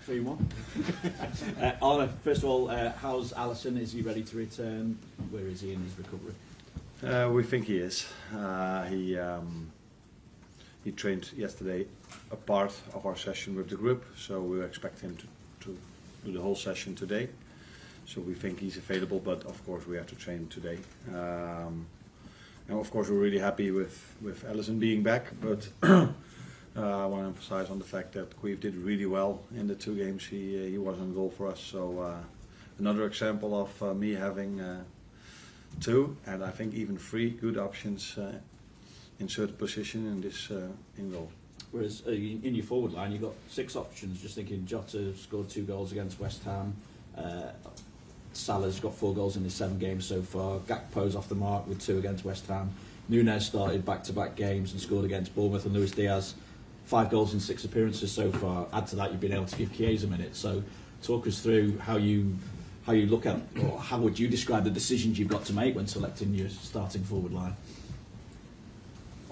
3-1. Arne, first of all, how's Alisson? Is he ready to return? Where is he in his recovery? We think he is. He trained yesterday a part of our session with the group, so we expect him to do the whole session today. So we think he's available, but of course we have to train him today. And of course we're really happy with Alisson being back, but I want to emphasize on the fact that Queeve did really well in the 2 games he was on goal for us. So another example of me having 2 and I think even 3 good options in certain position in this in goal. Whereas in your forward line you've got 6 options. Just thinking, Jota scored 2 goals against West Ham. Salah's got 4 goals in his 7 games so far. Gakpo's off the mark with 2 against West Ham. Nunez started back-to-back games and scored against Bournemouth, and Luis Diaz 5 goals in 6 appearances so far. Add to that, you've been able to give Chiesa a minute. So talk us through how you look at, or how would you describe the decisions you've got to make when selecting your starting forward line?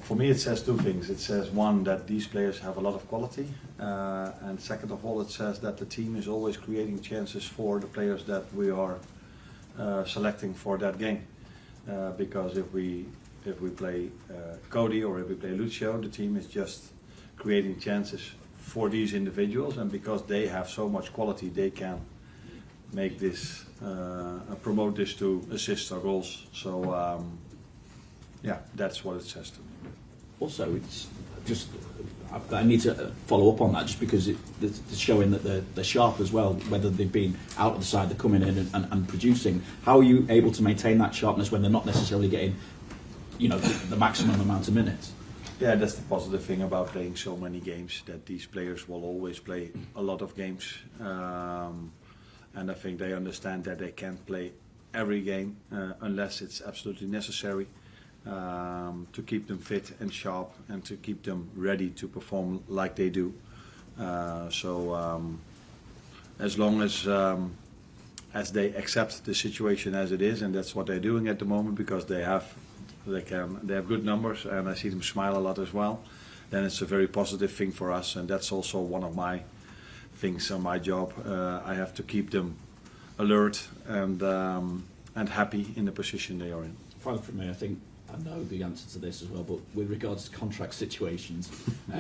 For me, it says 2 things. It says, one, that these players have a lot of quality, and second of all, it says that the team is always creating chances for the players that we are selecting for that game. Because if we play Cody or if we play Lucio, the team is just creating chances for these individuals, and because they have so much quality, they can make this promote this to assists or goals. So yeah, that's what it says to me. Also, it's just, I need to follow up on that, just because it's showing that they're sharp as well, whether they've been out of the side, they're coming in and producing. How are you able to maintain that sharpness when they're not necessarily getting, the maximum amount of minutes? Yeah, that's the positive thing about playing so many games, that these players will always play a lot of games, and I think they understand that they can't play every game unless it's absolutely necessary. To keep them fit and sharp and to keep them ready to perform like they do. So as long as they accept the situation as it is, and that's what they're doing at the moment, because they have good numbers, and I see them smile a lot as well, then it's a very positive thing for us, and that's also one of my things on my job. I have to keep them alert and happy in the position they are in. Finally, for me, I think I know the answer to this as well, but with regards to contract situations,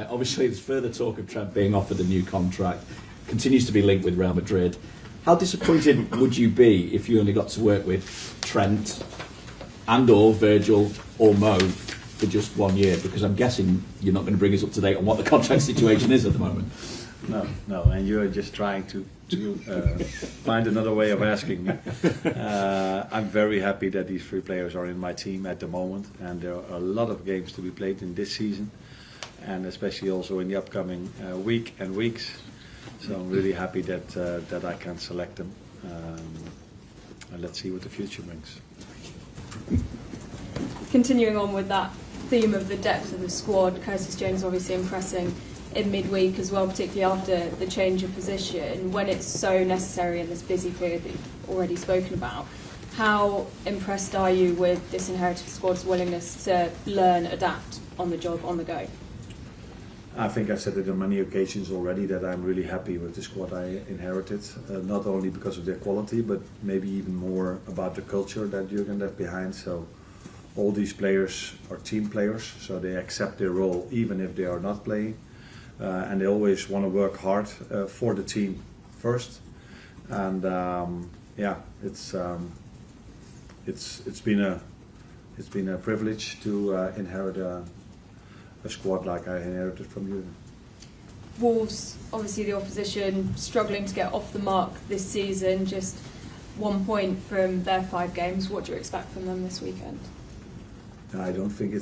obviously there's further talk of Trent being offered a new contract, continues to be linked with Real Madrid. How disappointed would you be if you only got to work with Trent and or Virgil or Mo for just 1 year? Because I'm guessing you're not going to bring us up to date on what the contract situation is at the moment. No, and you're just trying to find another way of asking me. I'm very happy that these 3 players are in my team at the moment, and there are a lot of games to be played in this season, and especially also in the upcoming week and weeks. So I'm really happy that I can select them, and let's see what the future brings. Continuing on with that theme of the depth of the squad, Curtis Jones obviously impressing in midweek as well, particularly after the change of position, when it's so necessary in this busy period that you've already spoken about. How impressed are you with this inherited squad's willingness to learn, adapt on the job, on the go? I think I said it on many occasions already that I'm really happy with the squad I inherited, not only because of their quality, but maybe even more about the culture that Jurgen left behind. So all these players are team players, so they accept their role even if they are not playing. And they always want to work hard for the team first, and yeah, it's been a privilege to inherit a squad like I inherited from you. Wolves, obviously the opposition, struggling to get off the mark this season, just 1 point from their 5 games. What do you expect from them this weekend? I don't think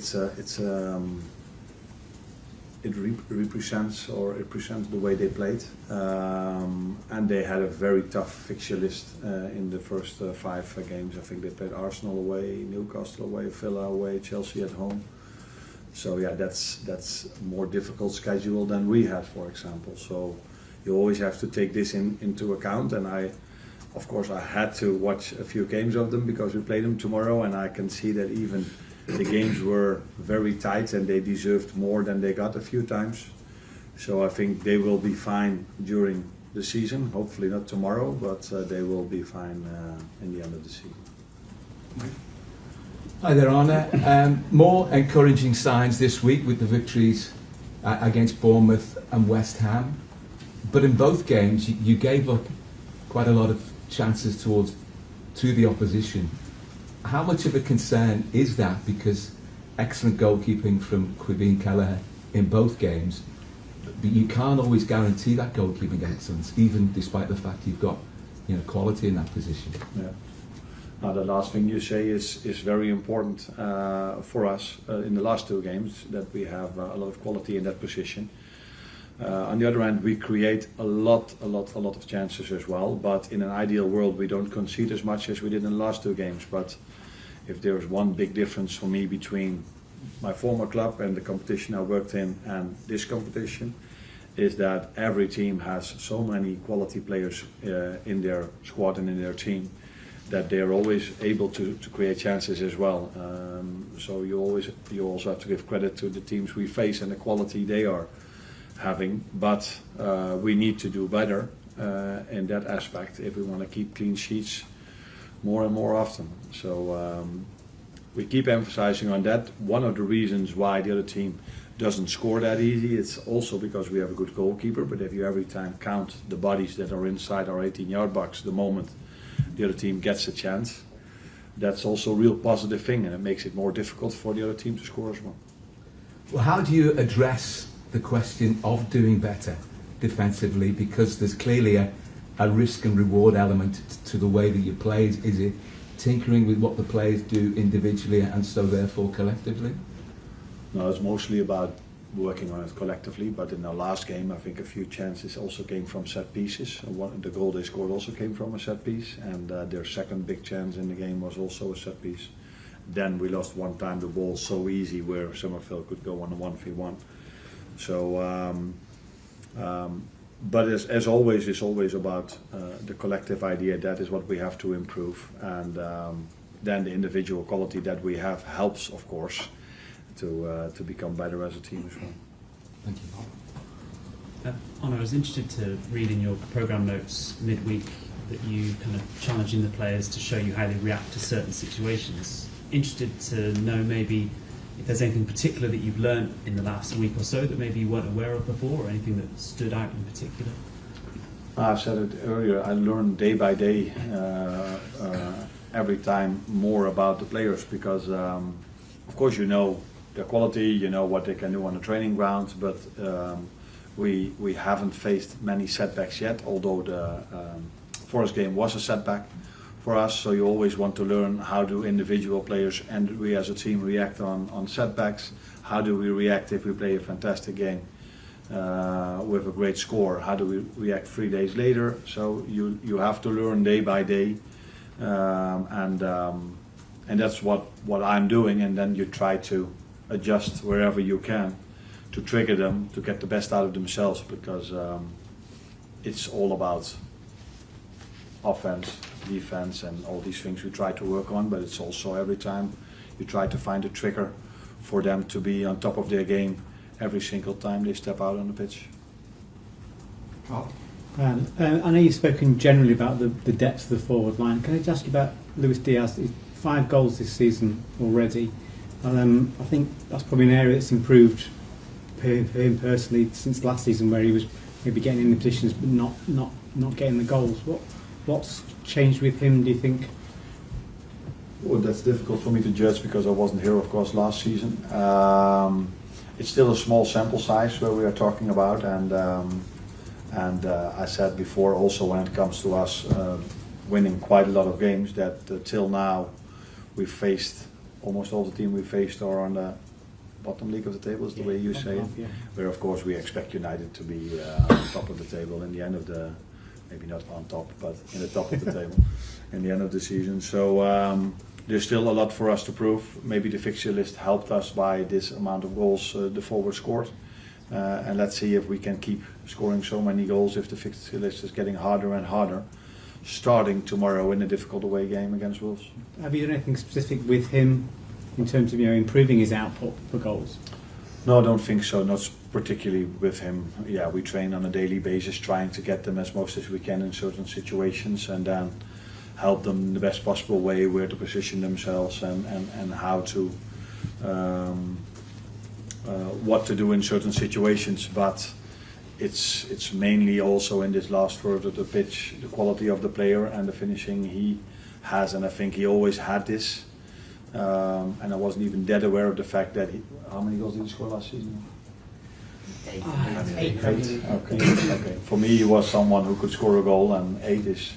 it represents the way they played, and they had a very tough fixture list in the first 5 games. I think they played Arsenal away, Newcastle away, Villa away, Chelsea at home. So yeah, that's a more difficult schedule than we had, for example. So you always have to take this into account, and of course I had to watch a few games of them because we play them tomorrow, and I can see that even the games were very tight and they deserved more than they got a few times. So I think they will be fine during the season. Hopefully not tomorrow, but they will be fine in the end of the season. Hi there, Arne. More encouraging signs this week with the victories against Bournemouth and West Ham. But in both games, you gave up quite a lot of chances to the opposition. How much of a concern is that? Because excellent goalkeeping from Quibine Kelleher in both games, but you can't always guarantee that goalkeeping excellence, even despite the fact you've got quality in that position. Yeah. Now, the last thing you say is very important for us in the last two games, that we have a lot of quality in that position. On the other hand, we create a lot of chances as well, but in an ideal world we don't concede as much as we did in the last two games. But if there's one big difference for me between my former club and the competition I worked in and this competition, is that every team has so many quality players in their squad and in their team, that they are always able to create chances as well. So you also have to give credit to the teams we face and the quality they are having, but we need to do better in that aspect if we want to keep clean sheets more and more often. So we keep emphasizing on that. One of the reasons why the other team doesn't score that easy, it's also because we have a good goalkeeper, but if you every time count the bodies that are inside our 18-yard box the moment the other team gets a chance, that's also a real positive thing, and it makes it more difficult for the other team to score as well. Well, how do you address the question of doing better defensively? Because there's clearly a risk and reward element to the way that you play. Is it tinkering with what the players do individually and so therefore collectively? No, it's mostly about working on it collectively, but in our last game I think a few chances also came from set pieces. The goal they scored also came from a set piece, and their second big chance in the game was also a set piece. Then we lost one time the ball so easy where Summerville could go on a 1v1. So, but as always, it's always about the collective idea. That is what we have to improve, and then the individual quality that we have helps, of course, to become better as a team as well. Thank you. Arne, I was interested to read in your programme notes midweek that you kind of challenging the players to show you how they react to certain situations. Interested to know maybe if there's anything particular that you've learned in the last week or so that maybe you weren't aware of before, or anything that stood out in particular? I've said it earlier, I learn day by day, every time more about the players, because of course you know their quality, you know what they can do on the training grounds, but we haven't faced many setbacks yet, although the Forest game was a setback for us, so you always want to learn how do individual players and we as a team react on setbacks. How do we react if we play a fantastic game with a great score? How do we react 3 days later? So you have to learn day by day, and that's what I'm doing, and then you try to adjust wherever you can to trigger them to get the best out of themselves, because it's all about offense, defense, and all these things we try to work on, but it's also every time you try to find a trigger for them to be on top of their game every single time they step out on the pitch. I know you've spoken generally about the depth of the forward line. Can I just ask you about Luis Diaz? 5 goals this season already. I think that's probably an area that's improved for him personally since last season, where he was maybe getting in the positions but not getting the goals. What's changed with him, do you think? Well, that's difficult for me to judge because I wasn't here, of course, last season. It's still a small sample size where we are talking about, and I said before also when it comes to us winning quite a lot of games that till now we've faced almost all the team we faced are on the bottom league of the table, is the way you say it. Yeah. Where of course we expect United to be on top of the table in the end of the, maybe not on top, but in the top of the table in the end of the season. So there's still a lot for us to prove. Maybe the fixture list helped us by this amount of goals the forward scored. And let's see if we can keep scoring so many goals if the fixture list is getting harder and harder, starting tomorrow in a difficult away game against Wolves. Have you done anything specific with him in terms of improving his output for goals? No, I don't think so. Not particularly with him. Yeah, we train on a daily basis, trying to get them as most as we can in certain situations, and then help them in the best possible way where to position themselves and how to what to do in certain situations. But it's mainly also in this last third of the pitch, the quality of the player and the finishing he has, and I think he always had this. And I wasn't even that aware of the fact that how many goals did he score last season? 8. Okay. For me, he was someone who could score a goal, and 8 is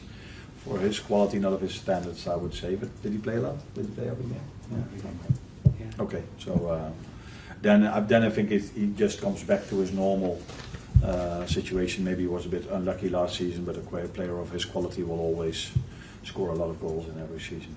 for his quality, not of his standards, I would say. But did he play a lot? Did he play every game? Yeah. Okay. So then I think he just comes back to his normal situation. Maybe he was a bit unlucky last season, but a player of his quality will always score a lot of goals in every season.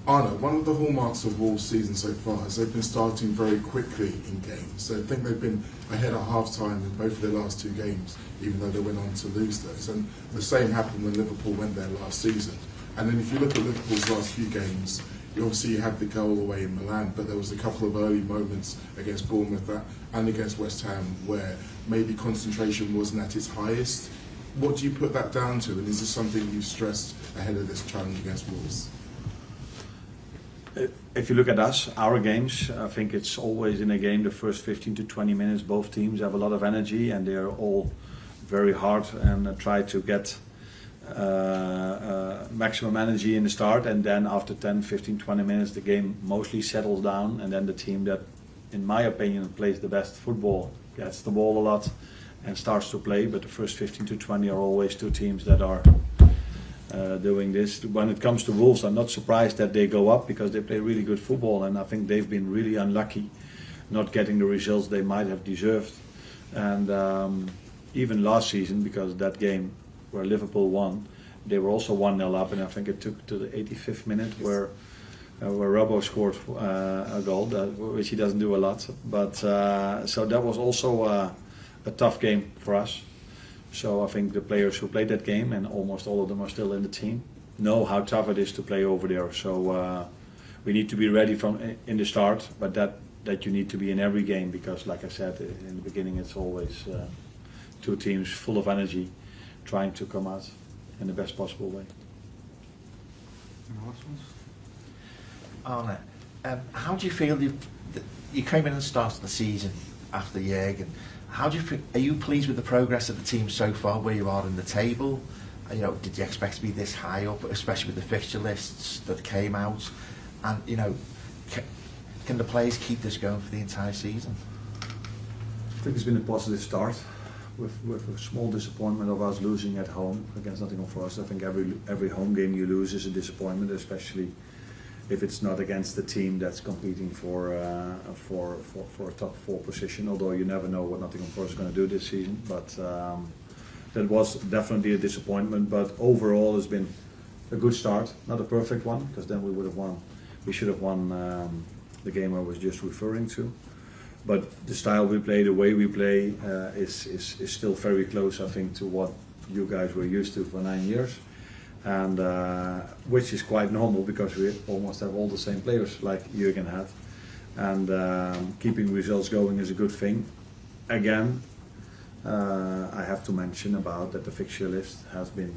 Arne, one of the hallmarks of Wolves' season so far is they've been starting very quickly in games. So I think they've been ahead at half-time in both of their last 2 games, even though they went on to lose those. And the same happened when Liverpool went there last season. And then if you look at Liverpool's last few games, you obviously had the goal away in Milan, but there was a couple of early moments against Bournemouth and against West Ham where maybe concentration wasn't at its highest. What do you put that down to, and is this something you've stressed ahead of this challenge against Wolves? If you look at us, our games, I think it's always in a game, the first 15 to 20 minutes, both teams have a lot of energy and they're all very hard and try to get maximum energy in the start, and then after 10, 15, 20 minutes the game mostly settles down, and then the team that, in my opinion, plays the best football gets the ball a lot and starts to play, but the first 15 to 20 are always 2 teams that are doing this. When it comes to Wolves, I'm not surprised that they go up because they play really good football, and I think they've been really unlucky not getting the results they might have deserved. And even last season, because that game where Liverpool won, they were also 1-0 up, and I think it took to the 85th minute where Robbo scored a goal, which he doesn't do a lot. But so that was also a tough game for us. So I think the players who played that game, and almost all of them are still in the team, know how tough it is to play over there. So we need to be ready from in the start, but that you need to be in every game, because, like I said in the beginning, it's always 2 teams full of energy, trying to come out in the best possible way. Arne, how do you feel you came in and started the season after Jürgen? How do you feel, are you pleased with the progress of the team so far, where you are in the table? You know, did you expect to be this high up, especially with the fixture lists that came out? And you know, can the players keep this going for the entire season? I think it's been a positive start, with a small disappointment of us losing at home against Nottingham Forest. I think every home game you lose is a disappointment, especially if it's not against the team that's competing for a top 4 position. Although you never know what Nottingham Forest is going to do this season, but that was definitely a disappointment. But overall, it's been a good start. Not a perfect one, because then we would have won. We should have won the game I was just referring to. But the style we play, the way we play, is still very close, I think, to what you guys were used to for 9 years. And which is quite normal, because we almost have all the same players like Jürgen had, and keeping results going is a good thing. Again, I have to mention about that the fixture list has been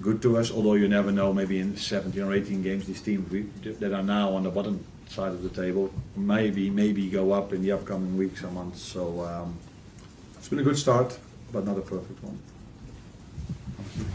good to us, although you never know, maybe in 17 or 18 games these teams that are now on the bottom side of the table maybe go up in the upcoming weeks or months. So it's been a good start, but not a perfect one.